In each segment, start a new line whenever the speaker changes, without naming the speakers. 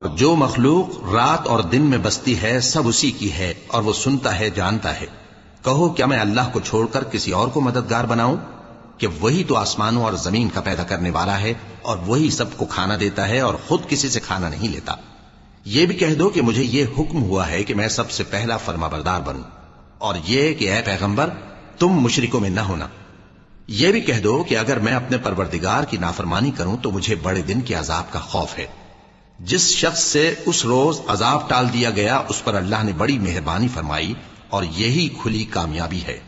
جو مخلوق رات اور دن میں بستی ہے سب اسی کی ہے اور وہ سنتا ہے جانتا ہے۔ کہو کیا میں اللہ کو چھوڑ کر کسی اور کو مددگار بناؤں کہ وہی تو آسمانوں اور زمین کا پیدا کرنے والا ہے اور وہی سب کو کھانا دیتا ہے اور خود کسی سے کھانا نہیں لیتا۔ یہ بھی کہہ دو کہ مجھے یہ حکم ہوا ہے کہ میں سب سے پہلا فرما بردار بنوں، اور یہ کہ اے پیغمبر تم مشرکوں میں نہ ہونا۔ یہ بھی کہہ دو کہ اگر میں اپنے پروردگار کی نافرمانی کروں تو مجھے بڑے دن کے عذاب کا خوف ہے۔ جس شخص سے اس روز عذاب ٹال دیا گیا اس پر اللہ نے بڑی مہربانی فرمائی اور یہی کھلی کامیابی ہے۔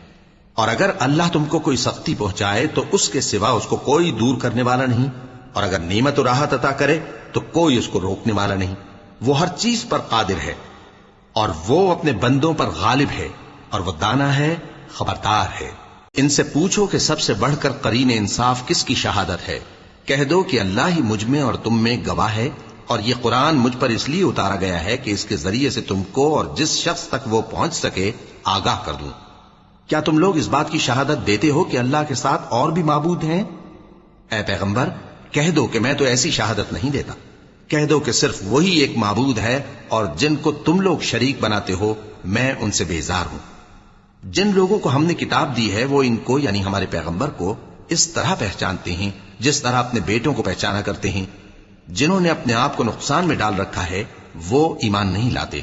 اور اگر اللہ تم کو کوئی سختی پہنچائے تو اس کے سوا اس کو کوئی دور کرنے والا نہیں، اور اگر نعمت و راحت عطا کرے تو کوئی اس کو روکنے والا نہیں۔ وہ ہر چیز پر قادر ہے اور وہ اپنے بندوں پر غالب ہے، اور وہ دانا ہے، خبردار ہے۔ ان سے پوچھو کہ سب سے بڑھ کر قرین انصاف کس کی شہادت ہے؟ کہہ دو کہ اللہ ہی مجھ میں اور تم میں گواہ ہے، اور یہ قرآن مجھ پر اس لیے اتارا گیا ہے کہ اس کے ذریعے سے تم کو اور جس شخص تک وہ پہنچ سکے آگاہ کر دوں۔ کیا تم لوگ اس بات کی شہادت دیتے ہو کہ اللہ کے ساتھ اور بھی معبود ہیں؟ اے پیغمبر کہہ دو کہ میں تو ایسی شہادت نہیں دیتا۔ کہہ دو کہ صرف وہی ایک معبود ہے، اور جن کو تم لوگ شریک بناتے ہو میں ان سے بیزار ہوں۔ جن لوگوں کو ہم نے کتاب دی ہے وہ ان کو یعنی ہمارے پیغمبر کو اس طرح پہچانتے ہیں جس طرح اپنے بیٹوں کو پہچانا کرتے ہیں۔ جنہوں نے اپنے آپ کو نقصان میں ڈال رکھا ہے وہ ایمان نہیں لاتے۔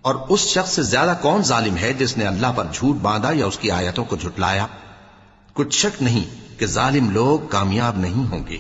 اور اس شخص سے زیادہ کون ظالم ہے جس نے اللہ پر جھوٹ باندھا یا اس کی آیتوں کو جھٹلایا؟ کچھ شک نہیں کہ ظالم لوگ کامیاب نہیں ہوں گے۔